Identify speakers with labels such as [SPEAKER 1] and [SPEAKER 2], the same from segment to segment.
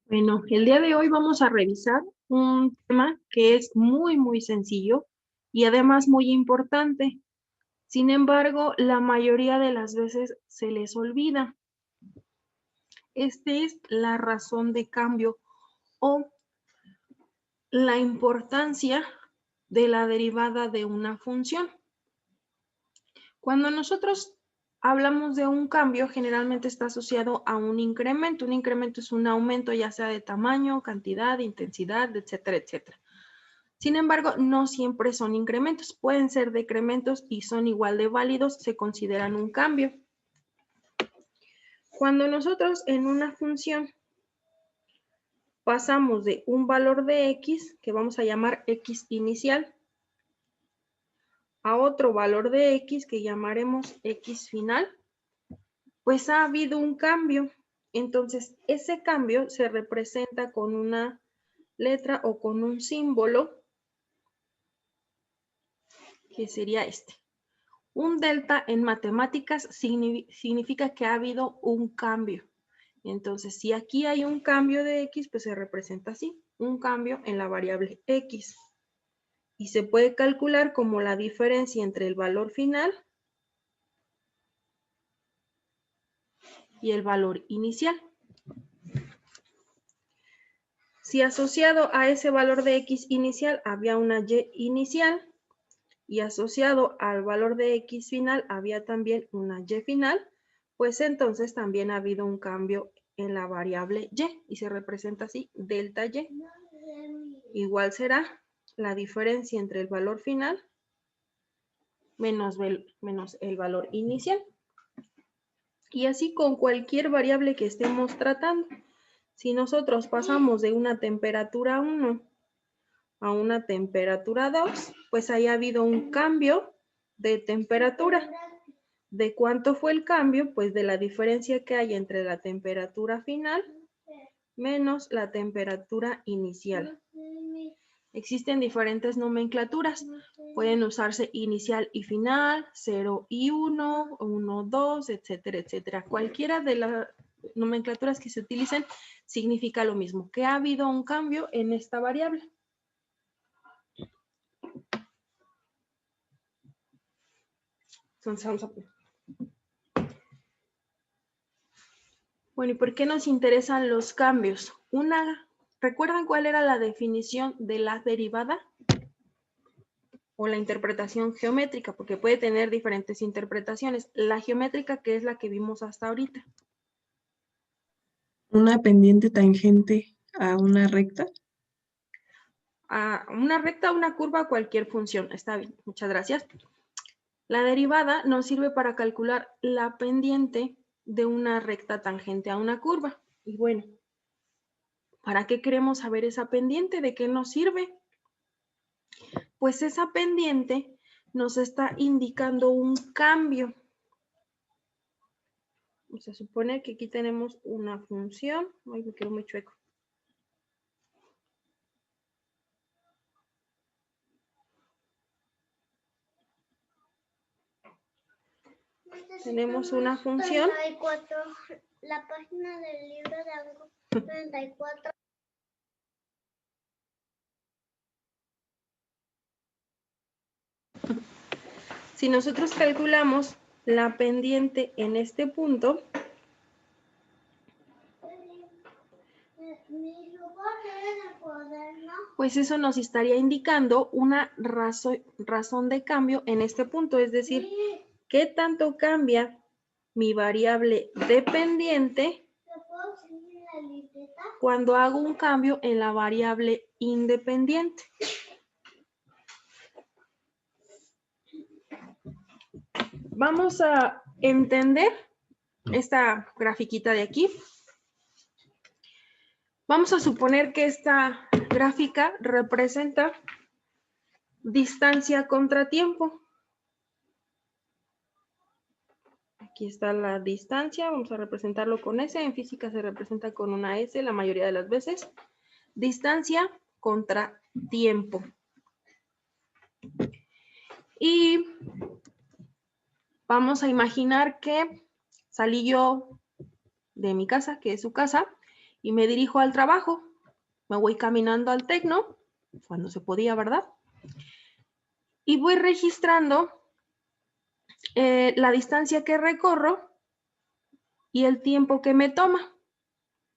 [SPEAKER 1] Bueno, el día de hoy vamos a revisar un tema que es muy sencillo y además muy importante. Sin embargo, la mayoría de las veces se les olvida. Este es la razón de cambio o la importancia de la derivada de una función. Cuando nosotros hablamos de un cambio, generalmente está asociado a un incremento. Un incremento es un aumento ya sea de tamaño, cantidad, intensidad, etcétera, etcétera. Sin embargo, no siempre son incrementos, pueden ser decrementos y son igual de válidos, se consideran un cambio. Cuando nosotros en una función pasamos de un valor de x, que vamos a llamar x inicial, a otro valor de x que llamaremos x final, pues ha habido un cambio. Entonces, ese cambio se representa con una letra o con un símbolo, que sería este. Un delta en matemáticas significa que ha habido un cambio. Entonces, si aquí hay un cambio de x, pues se representa así, un cambio en la variable x. Y se puede calcular como la diferencia entre el valor final y el valor inicial. Si asociado a ese valor de x inicial había una y inicial, y asociado al valor de x final había también una y final, pues entonces también ha habido un cambio en la variable y se representa así, delta y. Igual será la diferencia entre el valor final menos el valor inicial. Y así con cualquier variable que estemos tratando. Si nosotros pasamos de una temperatura 1 a una temperatura 2, pues haya habido un cambio de temperatura. ¿De cuánto fue el cambio? Pues de la diferencia que hay entre la temperatura final menos la temperatura inicial. Existen diferentes nomenclaturas. Pueden usarse inicial y final, 0 y 1, 1, 2, etcétera, etcétera. Cualquiera de las nomenclaturas que se utilicen significa lo mismo, que ha habido un cambio en esta variable. Entonces vamos a poner. Bueno, ¿y por qué nos interesan los cambios? ¿Recuerdan cuál era la definición de la derivada? O la interpretación geométrica, porque puede tener diferentes interpretaciones. La geométrica, que es la que vimos hasta ahorita.
[SPEAKER 2] Una pendiente tangente a una recta.
[SPEAKER 1] A una recta, una curva, cualquier función. Está bien, muchas gracias. La derivada nos sirve para calcular la pendiente de una recta tangente a una curva. Y bueno, ¿para qué queremos saber esa pendiente? ¿De qué nos sirve? Pues esa pendiente nos está indicando un cambio. Se supone que aquí tenemos una función. Ay, me quedo muy chueco. Tenemos una función.
[SPEAKER 3] 34, la página del libro de algo 34.
[SPEAKER 1] Si nosotros calculamos la pendiente en este punto, pues eso nos estaría indicando una razón de cambio en este punto, es decir, ¿qué tanto cambia mi variable dependiente cuando hago un cambio en la variable independiente? Vamos a entender esta grafiquita de aquí. Vamos a suponer que esta gráfica representa distancia contra tiempo. Aquí está la distancia, vamos a representarlo con S. En física se representa con una S la mayoría de las veces. Distancia contra tiempo. Y vamos a imaginar que salí yo de mi casa, que es su casa, y me dirijo al trabajo. Me voy caminando al tecno, cuando se podía, ¿verdad? Y voy registrando la distancia que recorro y el tiempo que me toma.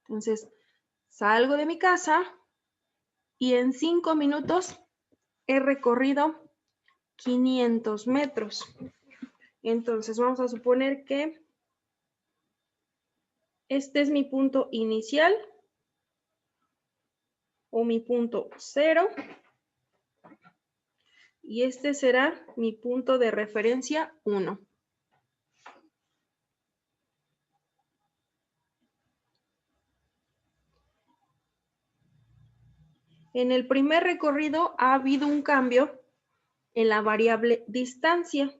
[SPEAKER 1] Entonces, salgo de mi casa y en 5 minutos he recorrido 500 metros. Entonces, vamos a suponer que este es mi punto inicial o mi punto 0 y este será mi punto de referencia 1. En el primer recorrido ha habido un cambio en la variable distancia.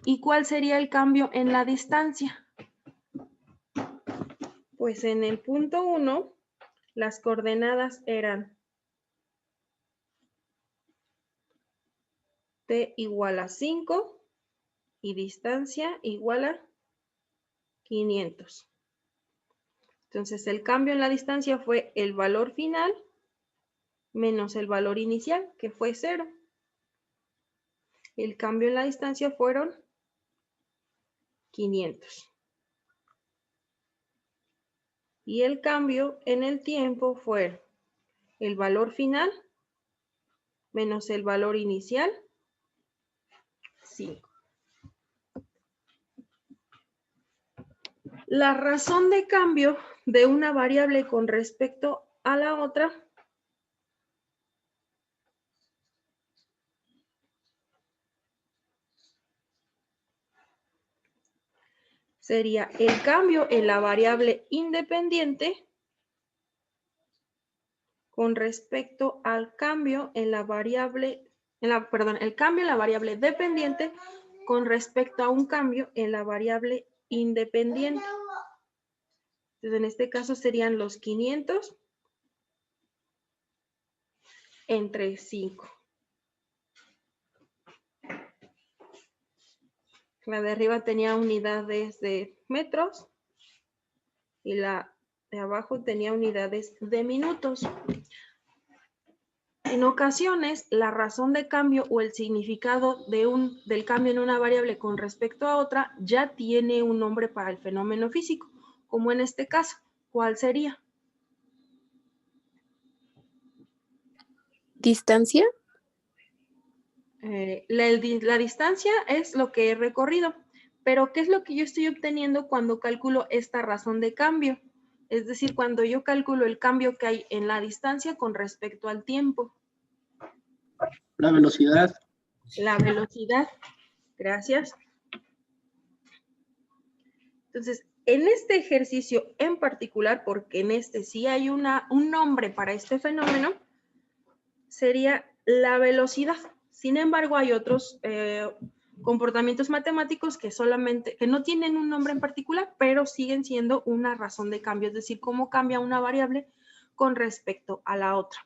[SPEAKER 1] ¿Y cuál sería el cambio en la distancia? Pues en el punto 1, las coordenadas eran t igual a 5 y distancia igual a 500. Entonces, el cambio en la distancia fue el valor final menos el valor inicial, que fue 0. El cambio en la distancia fueron 500. Y el cambio en el tiempo fue el valor final menos el valor inicial, 5. La razón de cambio de una variable con respecto a la otra sería el cambio en la variable independiente con respecto al cambio en la variable, el cambio en la variable dependiente con respecto a un cambio en la variable independiente. Entonces, en este caso serían los 500 entre 5. La de arriba tenía unidades de metros y la de abajo tenía unidades de minutos. En ocasiones, la razón de cambio o el significado del cambio en una variable con respecto a otra ya tiene un nombre para el fenómeno físico, como en este caso. ¿Cuál sería?
[SPEAKER 4] ¿Distancia?
[SPEAKER 1] La distancia es lo que he recorrido, pero ¿qué es lo que yo estoy obteniendo cuando calculo esta razón de cambio? Es decir, cuando yo calculo el cambio que hay en la distancia con respecto al tiempo.
[SPEAKER 5] La velocidad.
[SPEAKER 1] La velocidad. Gracias. Entonces, en este ejercicio en particular, porque en este sí hay un nombre para este fenómeno, sería la velocidad. Sin embargo, hay otros comportamientos matemáticos que no tienen un nombre en particular, pero siguen siendo una razón de cambio, es decir, cómo cambia una variable con respecto a la otra.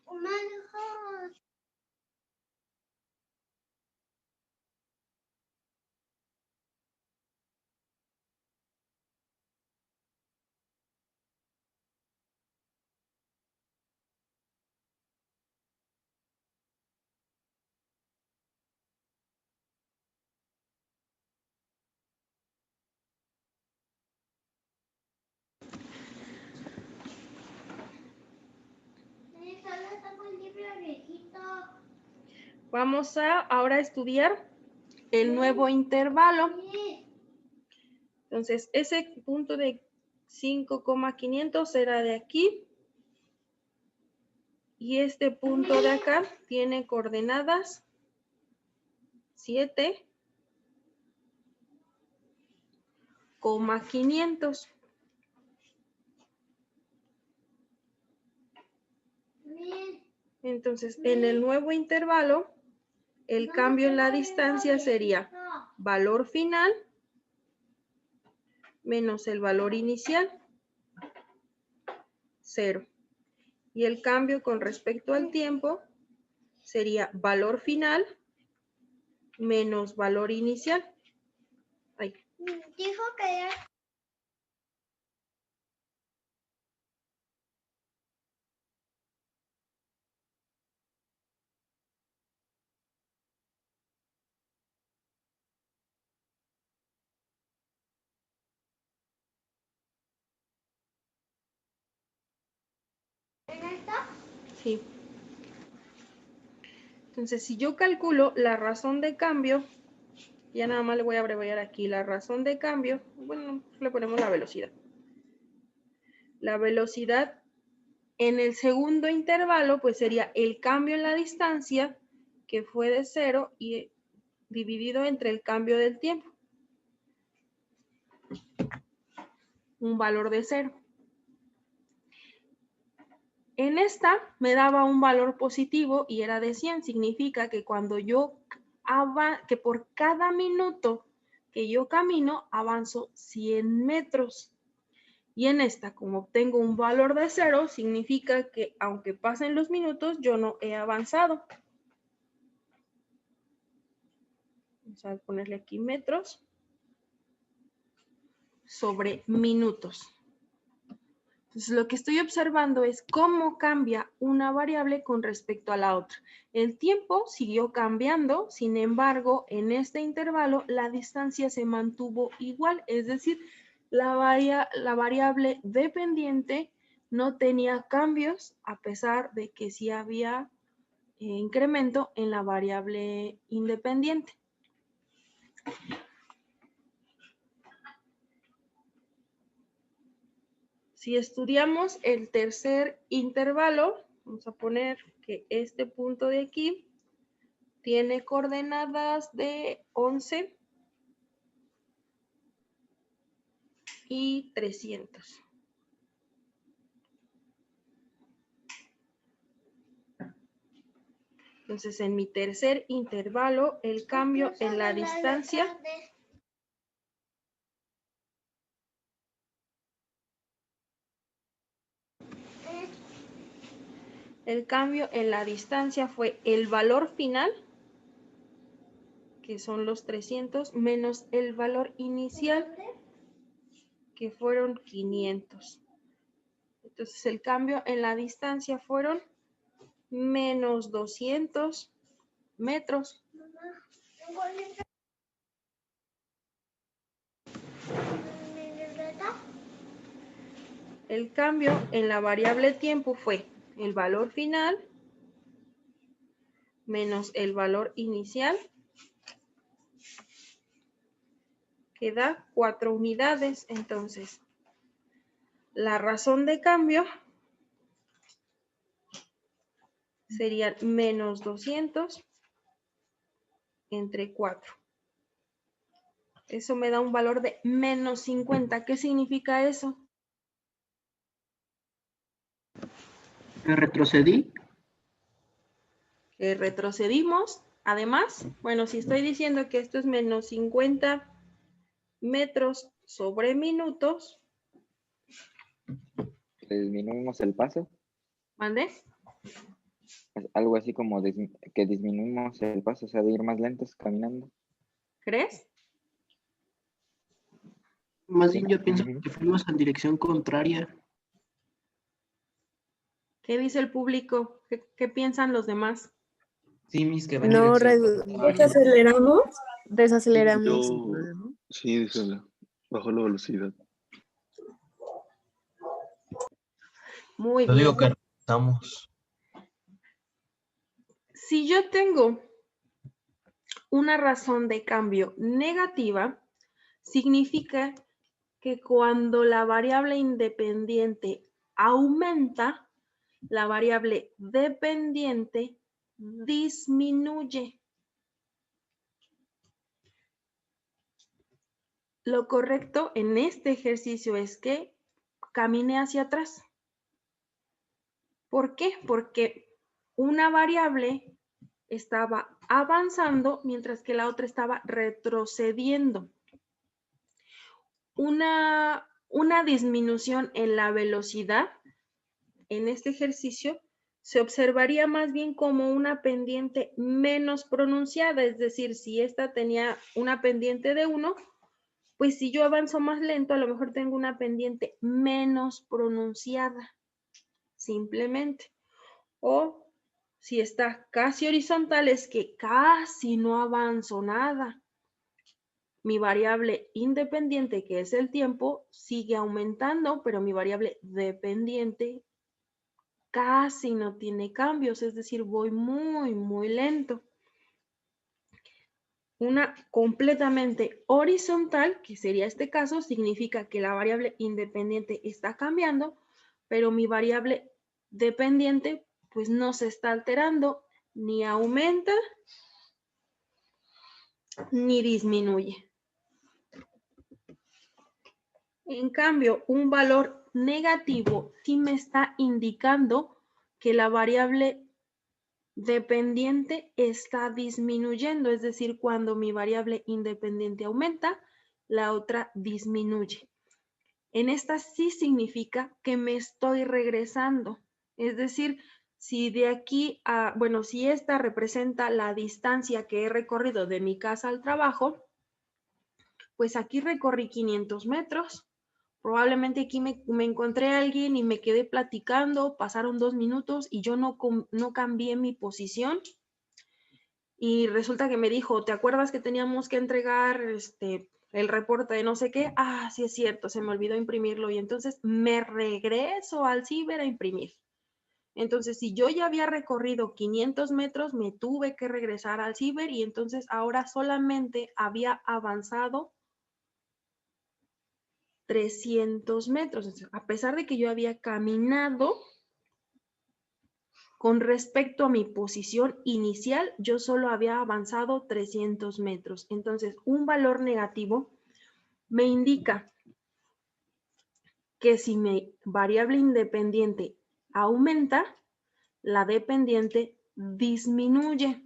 [SPEAKER 1] Vamos a ahora estudiar el nuevo intervalo. Entonces, ese punto de 5,500 será de aquí. Y este punto de acá tiene coordenadas 7,500. Entonces, en el nuevo intervalo, el cambio en la distancia sería valor final menos el valor inicial, 0. Y el cambio con respecto al tiempo sería valor final menos valor inicial. Ahí.
[SPEAKER 3] Dijo
[SPEAKER 1] Sí. Entonces, si yo calculo la razón de cambio, ya nada más le voy a abreviar aquí la razón de cambio, bueno, le ponemos la velocidad. La velocidad en el segundo intervalo, pues sería el cambio en la distancia, que fue de 0 y dividido entre el cambio del tiempo. Un valor de 0. En esta me daba un valor positivo y era de 100. Significa que cuando que por cada minuto que yo camino, avanzo 100 metros. Y en esta, como obtengo un valor de 0, significa que aunque pasen los minutos, yo no he avanzado. Vamos a ponerle aquí metros sobre minutos. Entonces, lo que estoy observando es cómo cambia una variable con respecto a la otra. El tiempo siguió cambiando, sin embargo, en este intervalo la distancia se mantuvo igual, es decir, la variable dependiente no tenía cambios, a pesar de que sí había incremento en la variable independiente. Si estudiamos el tercer intervalo, vamos a poner que este punto de aquí tiene coordenadas de 11 y 300. Entonces, en mi tercer intervalo, el cambio en la distancia fue el valor final, que son los 300, menos el valor inicial, que fueron 500. Entonces, el cambio en la distancia fueron menos 200 metros. El cambio en la variable tiempo fue el valor final menos el valor inicial, que da 4 unidades. Entonces, la razón de cambio sería menos 200 entre 4. Eso me da un valor de menos 50. ¿Qué significa eso?
[SPEAKER 5] ¿Me retrocedí?
[SPEAKER 1] Que retrocedimos. Además, bueno, si estoy diciendo que esto es menos 50 metros sobre minutos.
[SPEAKER 4] ¿Disminuimos el paso?
[SPEAKER 1] ¿Mande?
[SPEAKER 4] Algo así como que disminuimos el paso, o sea, de ir más lentos caminando.
[SPEAKER 1] ¿Crees?
[SPEAKER 5] Más bien yo pienso
[SPEAKER 4] Ujú.
[SPEAKER 5] que fuimos en dirección contraria.
[SPEAKER 1] ¿Qué dice el público? ¿Qué piensan los demás?
[SPEAKER 6] Sí, mis que van
[SPEAKER 7] No, desaceleramos. Desaceleramos.
[SPEAKER 8] Yo, sí, dice, bajó la velocidad.
[SPEAKER 1] Muy
[SPEAKER 6] Yo
[SPEAKER 1] bien.
[SPEAKER 6] digo que estamos.
[SPEAKER 1] Si yo tengo una razón de cambio negativa, significa que cuando la variable independiente aumenta, la variable dependiente disminuye. Lo correcto en este ejercicio es que camine hacia atrás. ¿Por qué? Porque una variable estaba avanzando mientras que la otra estaba retrocediendo. Una disminución en la velocidad en este ejercicio se observaría más bien como una pendiente menos pronunciada, es decir, si esta tenía una pendiente de 1, pues si yo avanzo más lento, a lo mejor tengo una pendiente menos pronunciada, simplemente. O si está casi horizontal, es que casi no avanzo nada. Mi variable independiente, que es el tiempo, sigue aumentando, pero mi variable dependiente casi no tiene cambios, es decir, voy muy, muy lento. Una completamente horizontal, que sería este caso, significa que la variable independiente está cambiando, pero mi variable dependiente pues no se está alterando, ni aumenta, ni disminuye. En cambio, un valor negativo sí me está indicando que la variable dependiente está disminuyendo, es decir, cuando mi variable independiente aumenta, la otra disminuye. En esta sí significa que me estoy regresando, es decir, si de aquí a, bueno, si esta representa la distancia que he recorrido de mi casa al trabajo, pues aquí recorrí 500 metros. Probablemente aquí me encontré a alguien y me quedé platicando, pasaron 2 minutos y yo no cambié mi posición. Y resulta que me dijo, ¿te acuerdas que teníamos que entregar el reporte de no sé qué? Ah, sí es cierto, se me olvidó imprimirlo. Y entonces me regreso al ciber a imprimir. Entonces, si yo ya había recorrido 500 metros, me tuve que regresar al ciber y entonces ahora solamente había avanzado 300 metros. Entonces, a pesar de que yo había caminado, con respecto a mi posición inicial, yo solo había avanzado 300 metros. Entonces, un valor negativo me indica que si mi variable independiente aumenta, la dependiente disminuye.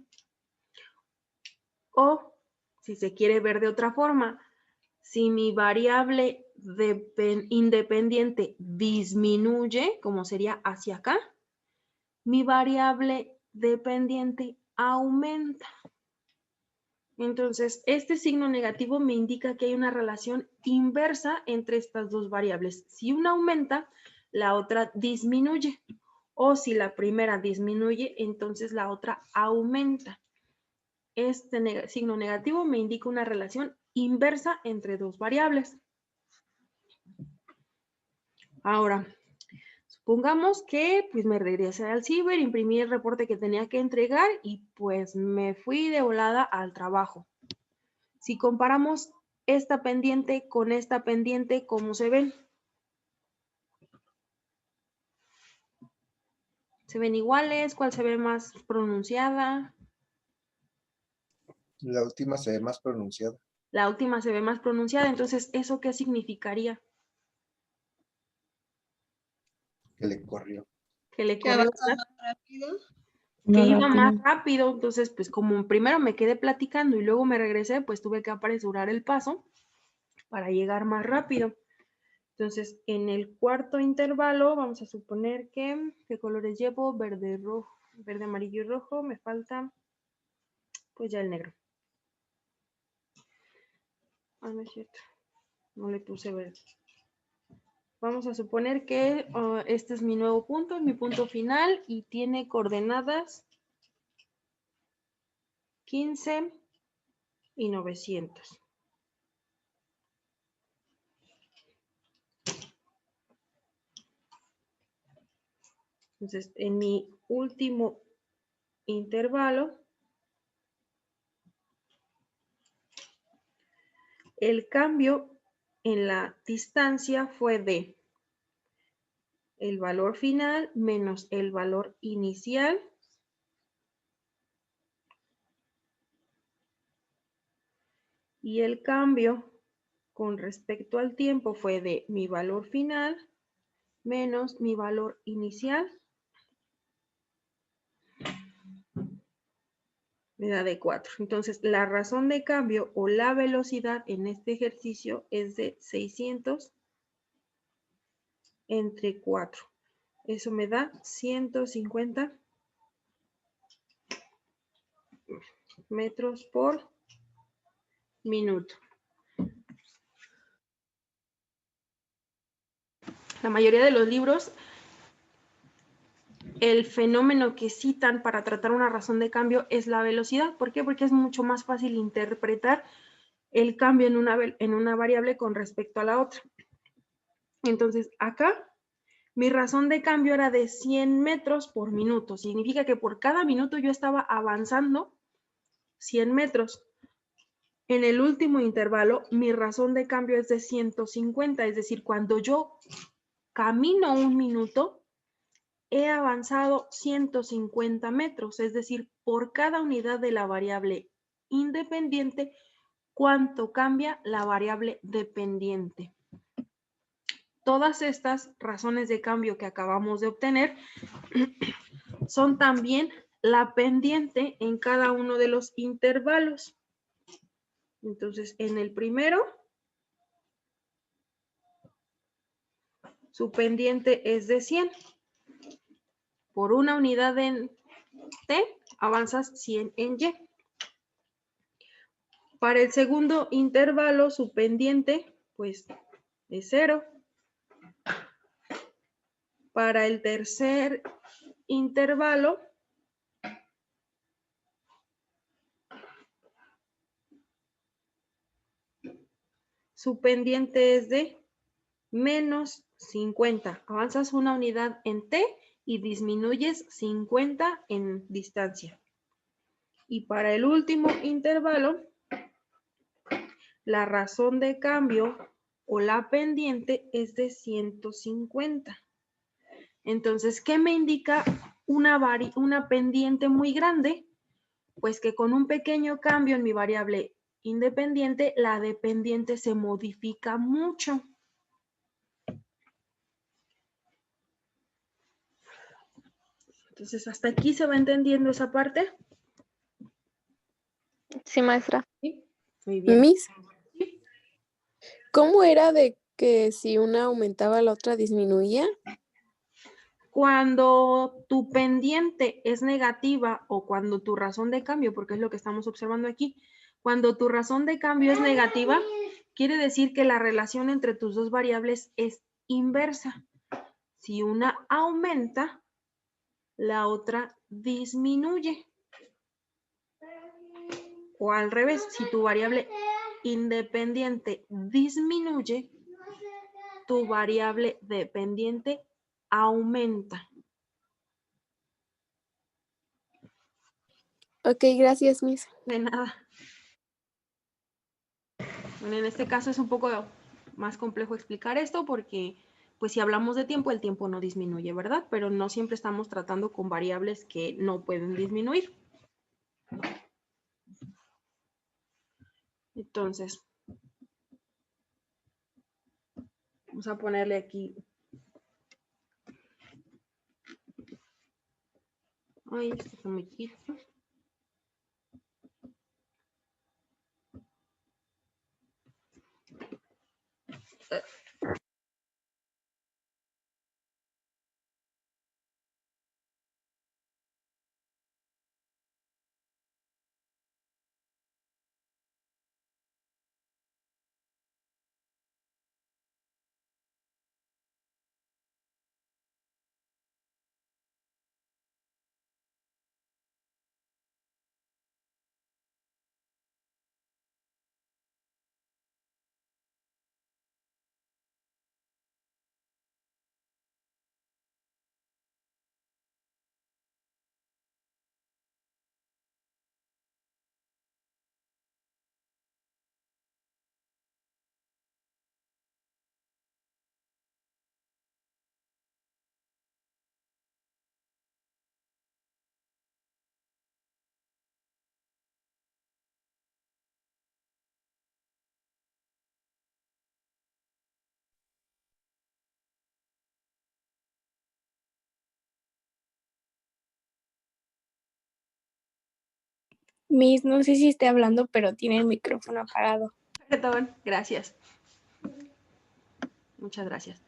[SPEAKER 1] O, si se quiere ver de otra forma, si mi variable independiente disminuye, como sería hacia acá, mi variable dependiente aumenta. Entonces, este signo negativo me indica que hay una relación inversa entre estas dos variables. Si una aumenta, la otra disminuye. O si la primera disminuye, entonces la otra aumenta. Este signo negativo me indica una relación inversa entre dos variables. Ahora, supongamos que pues me regresé al ciber, imprimí el reporte que tenía que entregar y pues me fui de volada al trabajo. Si comparamos esta pendiente con esta pendiente, ¿cómo se ven? ¿Se ven iguales? ¿Cuál se ve más pronunciada?
[SPEAKER 9] La última se ve más pronunciada.
[SPEAKER 1] La última se ve más pronunciada, entonces, ¿eso qué significaría?
[SPEAKER 9] Que le corrió.
[SPEAKER 1] Que le
[SPEAKER 7] Que
[SPEAKER 1] corrió,
[SPEAKER 7] avanza
[SPEAKER 1] ¿verdad?
[SPEAKER 7] más rápido.
[SPEAKER 1] Que
[SPEAKER 2] Más
[SPEAKER 1] iba más
[SPEAKER 2] rápido.
[SPEAKER 1] rápido, entonces pues como primero me quedé platicando y luego me regresé, pues tuve que apresurar el paso para llegar más rápido. Entonces en el cuarto intervalo vamos a suponer que, ¿qué colores llevo? Verde, rojo, verde, amarillo y rojo, me falta pues ya el negro. Ah, no es cierto, no le puse verde. Vamos a suponer que este es mi nuevo punto, mi punto final y tiene coordenadas 15 y 900. Entonces, en mi último intervalo, el cambio en la distancia fue de el valor final menos el valor inicial y el cambio con respecto al tiempo fue de mi valor final menos mi valor inicial, me da de 4. Entonces, la razón de cambio o la velocidad en este ejercicio es de 600 entre 4. Eso me da 150 metros por minuto. La mayoría de los libros, el fenómeno que citan para tratar una razón de cambio es la velocidad. ¿Por qué? Porque es mucho más fácil interpretar el cambio en una variable con respecto a la otra. Entonces, acá, mi razón de cambio era de 100 metros por minuto. Significa que por cada minuto yo estaba avanzando 100 metros. En el último intervalo, mi razón de cambio es de 150. Es decir, cuando yo camino un minuto, he avanzado 150 metros. Es decir, por cada unidad de la variable independiente, ¿cuánto cambia la variable dependiente? Todas estas razones de cambio que acabamos de obtener son también la pendiente en cada uno de los intervalos. Entonces, en el primero, su pendiente es de 100. Por una unidad en T, avanzas 100 en Y. Para el segundo intervalo, su pendiente, pues, es 0. Para el tercer intervalo, su pendiente es de menos 50. Avanzas una unidad en T y disminuyes 50 en distancia. Y para el último intervalo, la razón de cambio o la pendiente es de 150. Entonces, ¿qué me indica una pendiente muy grande? Pues que con un pequeño cambio en mi variable independiente, la dependiente se modifica mucho. Entonces, ¿hasta aquí se va entendiendo esa parte?
[SPEAKER 7] Sí, maestra.
[SPEAKER 1] Sí. Muy bien.
[SPEAKER 7] Miss, ¿cómo era de que si una aumentaba la otra disminuía?
[SPEAKER 1] Cuando tu pendiente es negativa o cuando tu razón de cambio, porque es lo que estamos observando aquí, cuando tu razón de cambio es negativa, quiere decir que la relación entre tus dos variables es inversa. Si una aumenta, la otra disminuye. O al revés, si tu variable independiente disminuye, tu variable dependiente aumenta.
[SPEAKER 7] Ok, gracias, Miss.
[SPEAKER 1] De nada. Bueno, en este caso es un poco más complejo explicar esto porque, pues si hablamos de tiempo, el tiempo no disminuye, ¿verdad? Pero no siempre estamos tratando con variables que no pueden disminuir. Entonces, vamos a ponerle aquí. Ay, esto está muy chiquito.
[SPEAKER 7] Miss, no sé si esté hablando, pero tiene el micrófono apagado.
[SPEAKER 1] Perdón, gracias. Muchas gracias.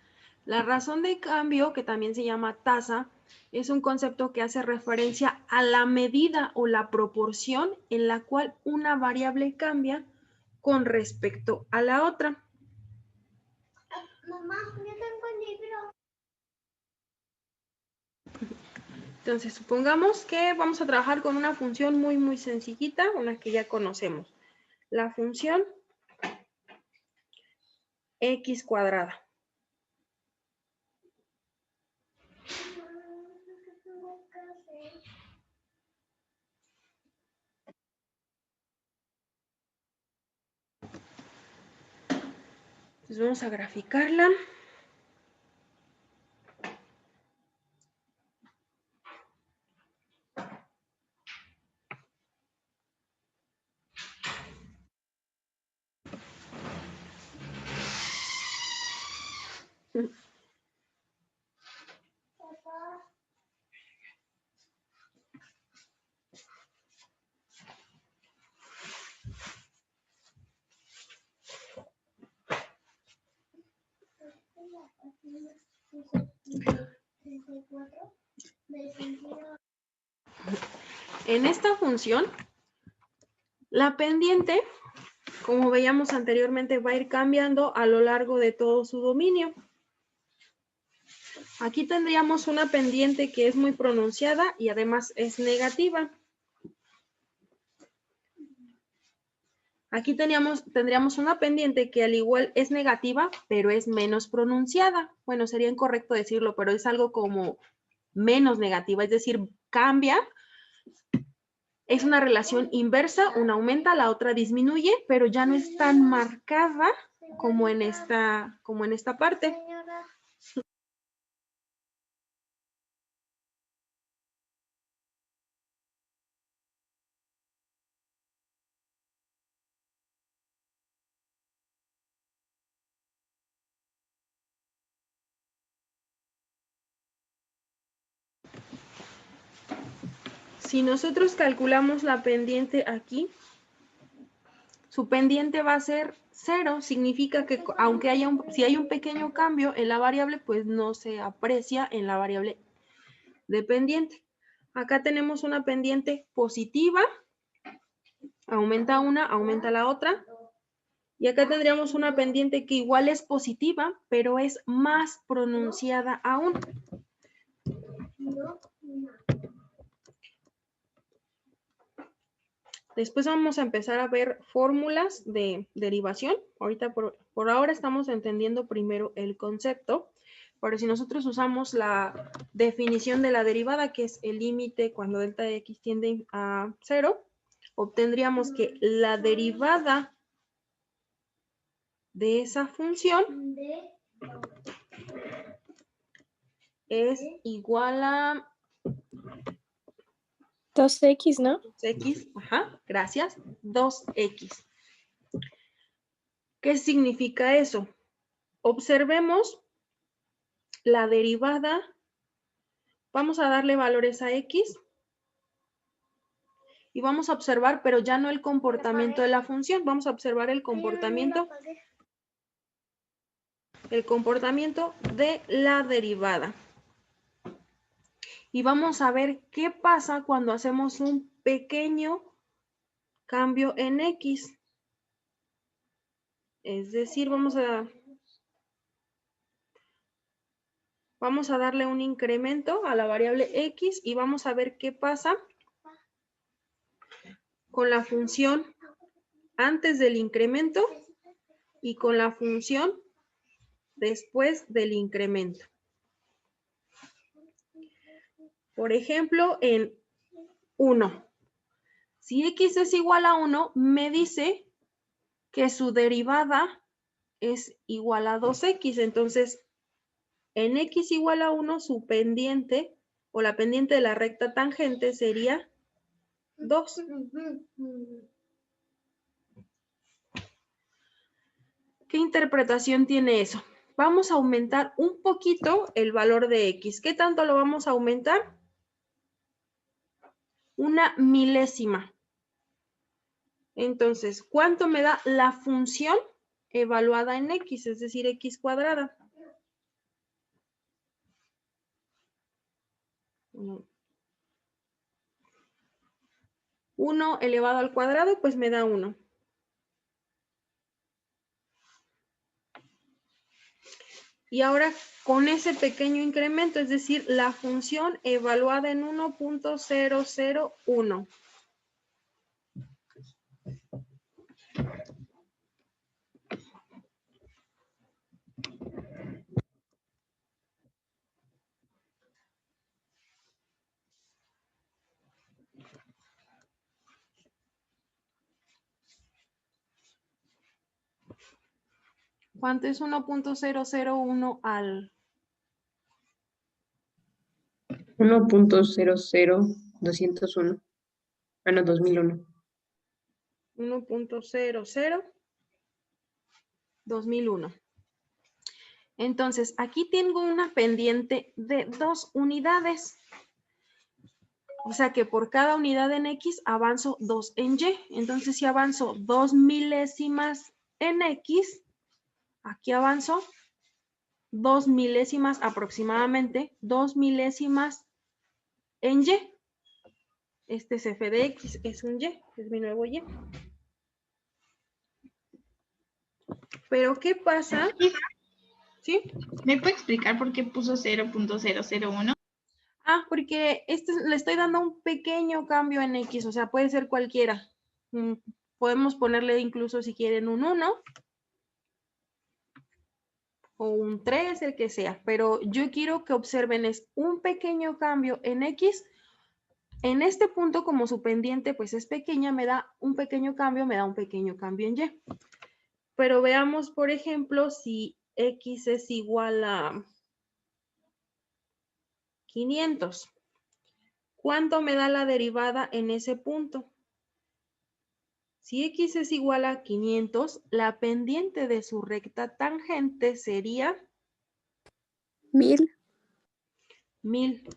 [SPEAKER 1] La razón de cambio, que también se llama tasa, es un concepto que hace referencia a la medida o la proporción en la cual una variable cambia con respecto a la otra.
[SPEAKER 3] Mamá, yo tengo el libro.
[SPEAKER 1] Entonces, supongamos que vamos a trabajar con una función muy, muy sencillita, una que ya conocemos. La función x cuadrada. Entonces vamos a graficarla. En esta función, la pendiente, como veíamos anteriormente, va a ir cambiando a lo largo de todo su dominio. Aquí tendríamos una pendiente que es muy pronunciada y además es negativa. Aquí tendríamos una pendiente que al igual es negativa, pero es menos pronunciada. Bueno, sería incorrecto decirlo, pero es algo como menos negativa, es decir, cambia. Es una relación inversa, una aumenta, la otra disminuye, pero ya no es tan marcada como en esta parte.
[SPEAKER 3] Señora,
[SPEAKER 1] Si nosotros calculamos la pendiente aquí, su pendiente va a ser 0, significa que aunque si hay un pequeño cambio en la variable, pues no se aprecia en la variable dependiente. Acá tenemos una pendiente positiva, aumenta una, aumenta la otra. Y acá tendríamos una pendiente que igual es positiva, pero es más pronunciada aún. Después vamos a empezar a ver fórmulas de derivación. Ahorita por ahora estamos entendiendo primero el concepto, pero si nosotros usamos la definición de la derivada, que es el límite cuando delta de x tiende a 0, obtendríamos que la derivada de esa función es igual a
[SPEAKER 7] 2x, ¿no?
[SPEAKER 1] 2x, ajá, gracias, 2x. ¿Qué significa eso? Observemos la derivada. Vamos a darle valores a x y vamos a observar, pero ya no el comportamiento de la función, vamos a observar el comportamiento de la derivada. Y vamos a ver qué pasa cuando hacemos un pequeño cambio en x. Es decir, vamos a darle un incremento a la variable x y vamos a ver qué pasa con la función antes del incremento y con la función después del incremento. Por ejemplo, en 1. Si x es igual a 1, me dice que su derivada es igual a 2x. Entonces, en x igual a 1, su pendiente o la pendiente de la recta tangente sería 2. ¿Qué interpretación tiene eso? Vamos a aumentar un poquito el valor de x. ¿Qué tanto lo vamos a aumentar? Una milésima. Entonces, ¿cuánto me da la función evaluada en x? Es decir, x cuadrada. 1 elevado al cuadrado, pues me da 1. Y ahora, con ese pequeño incremento, es decir, la función evaluada en 1.001. ¿Cuánto es 1.001 al
[SPEAKER 2] 1.00201. Ah, no, 2001.
[SPEAKER 1] 1.00 2001? Entonces, aquí tengo una pendiente de 2 unidades. O sea que por cada unidad en X avanzo 2 en Y. Entonces, si avanzo 2 milésimas en X, aquí avanzo 2 milésimas aproximadamente, 2 milésimas en Y. Este es f de X, es un Y, es mi nuevo Y. Pero, ¿qué pasa? ¿Sí?
[SPEAKER 10] ¿Me puede explicar por qué puso 0.001?
[SPEAKER 1] Ah, porque le estoy dando un pequeño cambio en X, o sea, puede ser cualquiera. Podemos ponerle incluso si quieren un 1 o un 3, el que sea, pero yo quiero que observen es un pequeño cambio en X. En este punto, como su pendiente pues es pequeña, me da un pequeño cambio, en Y. Pero veamos, por ejemplo, si X es igual a 500. ¿Cuánto me da la derivada en ese punto? Si X es igual a 500, la pendiente de su recta tangente sería
[SPEAKER 7] 1000.
[SPEAKER 1] 1000.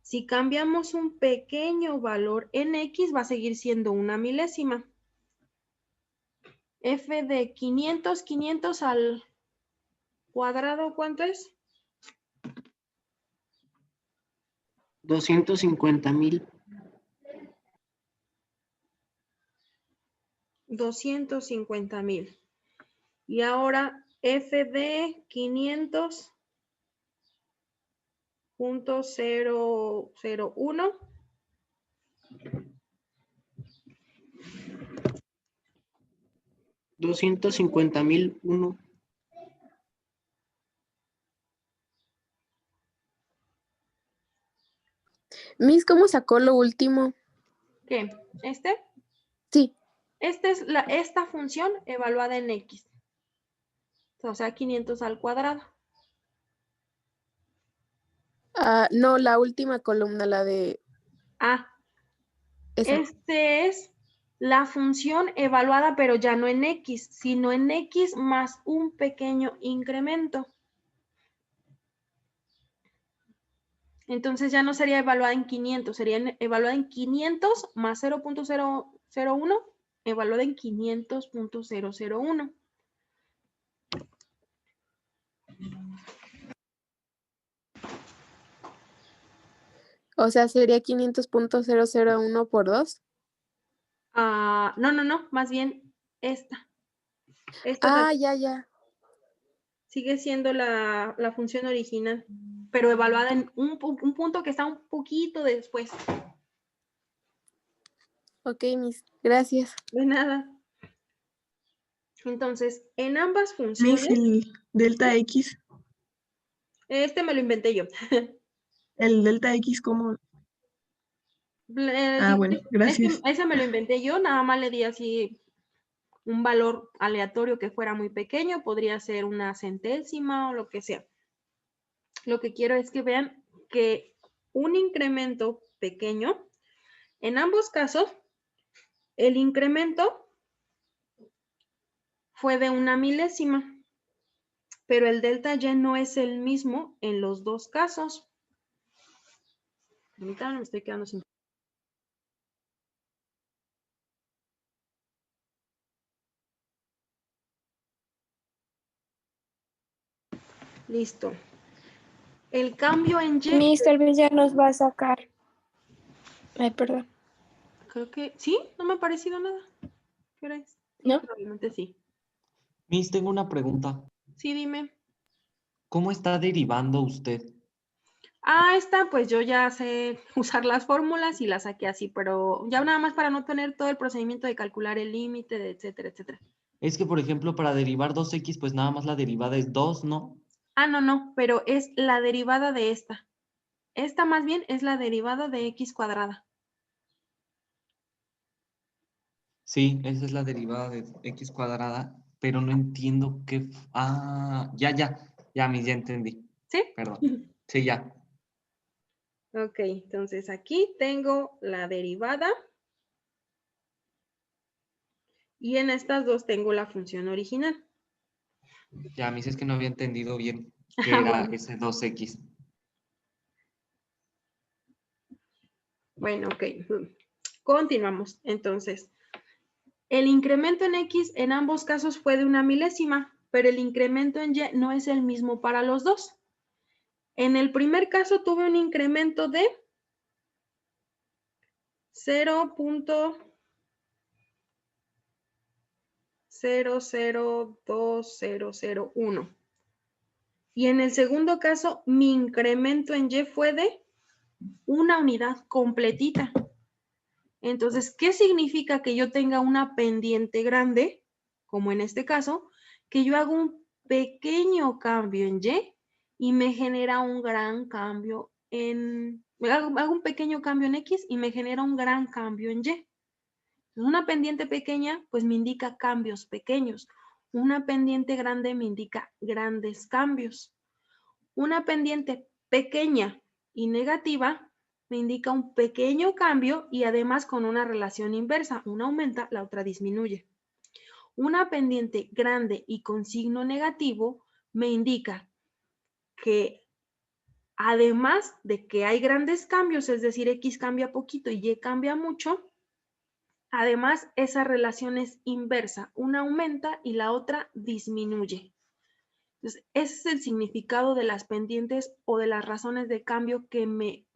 [SPEAKER 1] Si cambiamos un pequeño valor en X, va a seguir siendo una milésima. F de 500 al cuadrado, ¿cuánto es?
[SPEAKER 5] 250,000.
[SPEAKER 1] 250,000. Y ahora F de 500.001.
[SPEAKER 5] 250,001.
[SPEAKER 7] Miss, ¿cómo sacó lo último?
[SPEAKER 1] ¿Qué? ¿Este?
[SPEAKER 7] Sí.
[SPEAKER 1] Esta es esta función evaluada en X. O sea, 500 al cuadrado.
[SPEAKER 7] No, la última columna, la de... esa.
[SPEAKER 1] Este es la función evaluada, pero ya no en X, sino en X más un pequeño incremento. Entonces ya no sería evaluada en 500, sería evaluada en 500 más 0.001, evaluada en 500.001.
[SPEAKER 7] O sea, sería 500.001 por 2.
[SPEAKER 1] No, más bien esta. Esta
[SPEAKER 7] Ya.
[SPEAKER 1] sigue siendo la función original, pero evaluada en un punto que está un poquito después.
[SPEAKER 7] Ok, Miss, gracias.
[SPEAKER 1] De nada. Entonces, en ambas
[SPEAKER 2] Miss,
[SPEAKER 1] funciones...
[SPEAKER 2] el delta X.
[SPEAKER 1] Este me lo inventé yo.
[SPEAKER 2] El delta X, ¿cómo? Bueno, gracias.
[SPEAKER 1] Ese me lo inventé yo, nada más le di así un valor aleatorio que fuera muy pequeño, podría ser una centésima o lo que sea. Lo que quiero es que vean que un incremento pequeño, en ambos casos, el incremento fue de una milésima, pero el delta Y no es el mismo en los dos casos. Ahorita me estoy quedando sin... Listo. El cambio en Y...
[SPEAKER 7] Miss, tal vez ya nos va a sacar. Ay, perdón.
[SPEAKER 1] Creo que... ¿Sí? No me ha parecido nada. ¿Qué hora es?
[SPEAKER 7] ¿No?
[SPEAKER 1] Probablemente sí.
[SPEAKER 6] Miss, tengo una pregunta.
[SPEAKER 1] Sí, dime.
[SPEAKER 6] ¿Cómo está derivando usted?
[SPEAKER 1] Esta pues yo ya sé usar las fórmulas y las saqué así, pero ya nada más para no tener todo el procedimiento de calcular el límite, de etcétera, etcétera.
[SPEAKER 6] Es que, por ejemplo, para derivar 2x, pues nada más la derivada es 2, ¿no?
[SPEAKER 1] No, pero es la derivada de esta. Esta más bien es la derivada de x cuadrada.
[SPEAKER 6] Sí, esa es la derivada de x cuadrada, pero no entiendo qué... ya, ya entendí.
[SPEAKER 1] ¿Sí?
[SPEAKER 6] Perdón. Sí, ya.
[SPEAKER 1] Ok, entonces aquí tengo la derivada y en estas dos tengo la función original.
[SPEAKER 6] Ya, me dices que no había entendido bien qué era
[SPEAKER 1] Bueno.
[SPEAKER 6] ese 2x.
[SPEAKER 1] Bueno, ok. Continuamos. Entonces, el incremento en X en ambos casos fue de 1 milésima, pero el incremento en Y no es el mismo para los dos. En el primer caso tuve un incremento de 0.002001. Y en el segundo caso, mi incremento en Y fue de una unidad completita. Entonces, ¿qué significa que yo tenga una pendiente grande? Como en este caso, que yo hago un pequeño cambio en Y me genera un gran cambio hago un pequeño cambio en X y me genera un gran cambio en Y. Una pendiente pequeña, pues me indica cambios pequeños. Una pendiente grande me indica grandes cambios. Una pendiente pequeña y negativa me indica un pequeño cambio y además con una relación inversa. Una aumenta, la otra disminuye. Una pendiente grande y con signo negativo me indica que además de que hay grandes cambios, es decir, X cambia poquito y Y cambia mucho, además esa relación es inversa. Una aumenta y la otra disminuye. Entonces, ese es el significado de las pendientes o de las razones de cambio que me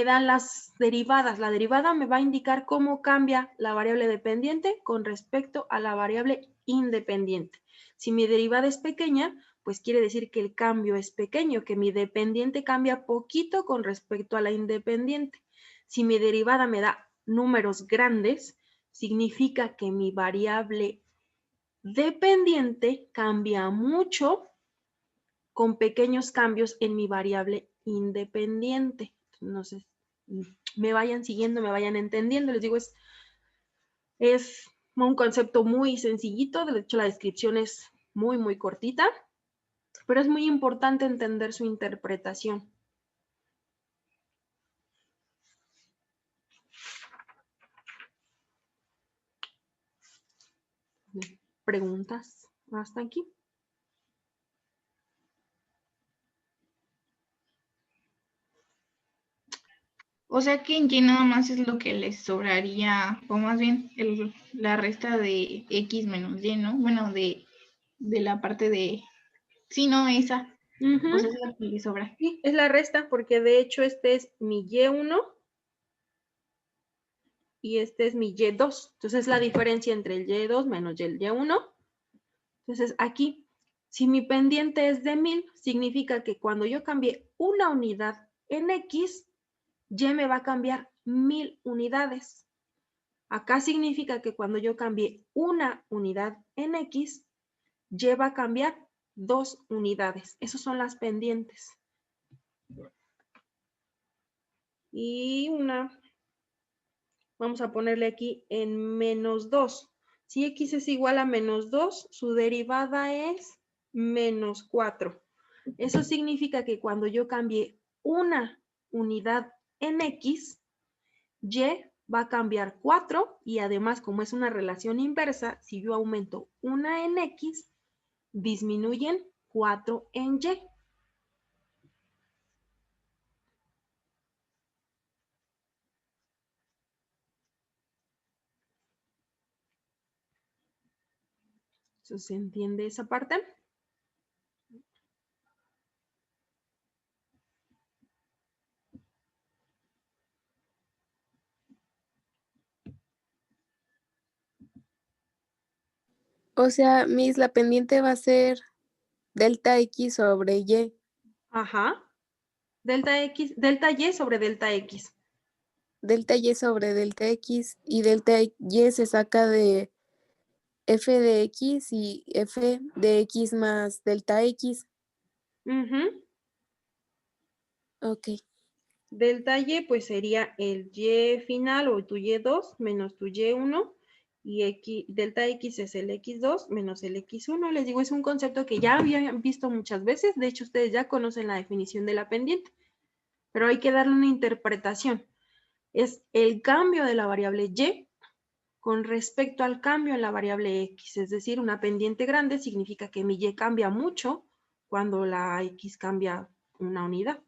[SPEAKER 1] dan las derivadas. La derivada me va a indicar cómo cambia la variable dependiente con respecto a la variable independiente. Si mi derivada es pequeña, pues quiere decir que el cambio es pequeño, que mi dependiente cambia poquito con respecto a la independiente. Si mi derivada me da números grandes, significa que mi variable dependiente cambia mucho con pequeños cambios en mi variable independiente. No sé, me vayan siguiendo, me vayan entendiendo. Les digo, es un concepto muy sencillito. De hecho, la descripción es muy, muy cortita, pero es muy importante entender su interpretación. ¿Preguntas hasta aquí?
[SPEAKER 10] O sea que en Y nada más es lo que les sobraría, o más bien la resta de X menos Y, ¿no? Bueno, de la parte de... Sí, no, esa. Pues es lo que le sobra.
[SPEAKER 1] Sí, es la resta, porque de hecho este es mi Y1 y este es mi Y2. Entonces, la diferencia entre el Y2 menos el Y1. Entonces, aquí, si mi pendiente es de 1000, significa que cuando yo cambie una unidad en X, Y me va a cambiar 1000 unidades. Acá significa que cuando yo cambie una unidad en X, Y va a cambiar 2 unidades. Esas son las pendientes. Y vamos a ponerle aquí en menos 2. Si X es igual a menos 2, su derivada es menos 4. Eso significa que cuando yo cambie una unidad en X, Y va a cambiar 4 y además, como es una relación inversa, si yo aumento una en X, disminuyen 4 en Y. ¿Se entiende esa parte?
[SPEAKER 7] O sea, Miss, la pendiente va a ser delta X sobre Y.
[SPEAKER 1] Ajá. Delta Y sobre delta X.
[SPEAKER 7] Delta Y sobre delta X y delta Y se saca de f de X y f de X más delta X.
[SPEAKER 1] Ujú.
[SPEAKER 7] Ok.
[SPEAKER 1] Delta Y pues sería el Y final o tu Y2 menos tu Y1 y delta X es el X2 menos el X1. Les digo, es un concepto que ya habían visto muchas veces. De hecho, ustedes ya conocen la definición de la pendiente, pero hay que darle una interpretación. Es el cambio de la variable Y con respecto al cambio en la variable X. Es decir, una pendiente grande significa que mi Y cambia mucho cuando la X cambia una unidad.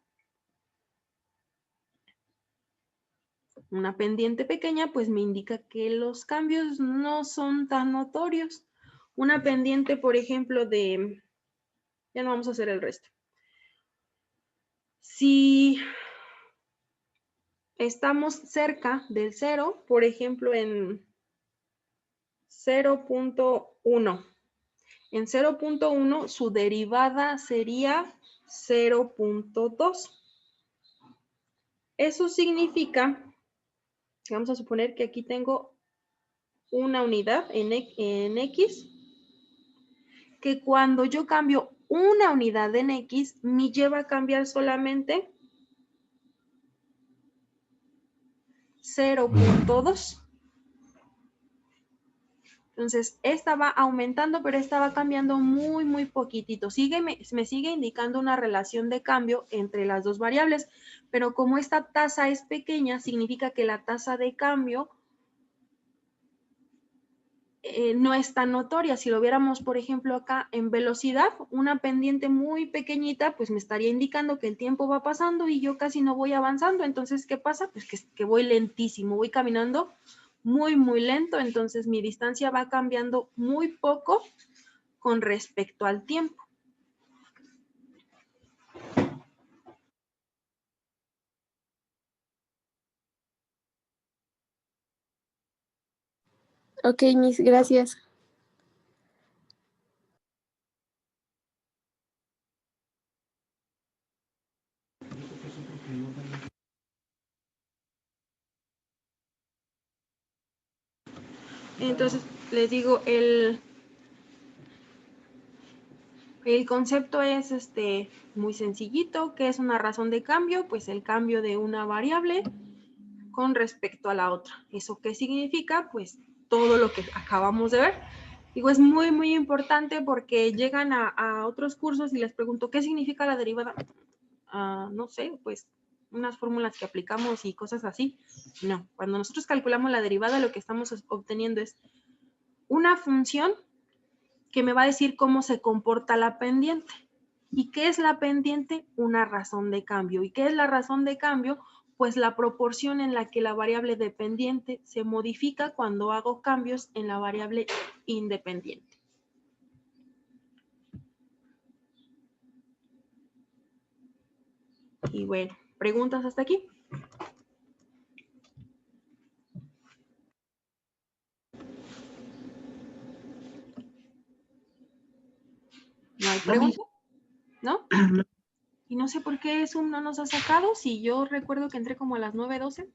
[SPEAKER 1] Una pendiente pequeña pues me indica que los cambios no son tan notorios. Una pendiente, por ejemplo, ya no vamos a hacer el resto. Si estamos cerca del 0, por ejemplo, en 0.1. En 0.1 su derivada sería 0.2. Eso significa, vamos a suponer que aquí tengo una unidad en X, que cuando yo cambio una unidad en X, mi Y va a cambiar solamente 0.2. Entonces, esta va aumentando, pero esta va cambiando muy, muy poquitito. Me sigue indicando una relación de cambio entre las dos variables, pero como esta tasa es pequeña, significa que la tasa de cambio no es tan notoria. Si lo viéramos, por ejemplo, acá en velocidad, una pendiente muy pequeñita, pues me estaría indicando que el tiempo va pasando y yo casi no voy avanzando. Entonces, ¿qué pasa? Pues que voy lentísimo, voy caminando muy, muy lento. Entonces, mi distancia va cambiando muy poco con respecto al tiempo.
[SPEAKER 7] Ok, Miss, gracias.
[SPEAKER 1] Entonces, les digo, el concepto es muy sencillito. ¿Qué es una razón de cambio? Pues el cambio de una variable con respecto a la otra. ¿Eso qué significa? Pues todo lo que acabamos de ver. Digo, es muy, muy importante porque llegan a otros cursos y les pregunto, ¿qué significa la derivada? No sé, pues unas fórmulas que aplicamos y cosas así. No, cuando nosotros calculamos la derivada, lo que estamos obteniendo es una función que me va a decir cómo se comporta la pendiente. ¿Y qué es la pendiente? Una razón de cambio. ¿Y qué es la razón de cambio? Pues la proporción en la que la variable dependiente se modifica cuando hago cambios en la variable independiente. Y bueno, ¿preguntas hasta aquí? ¿No hay preguntas? ¿No? Y no sé por qué Zoom no nos ha sacado, si yo recuerdo que entré como a las 9:12.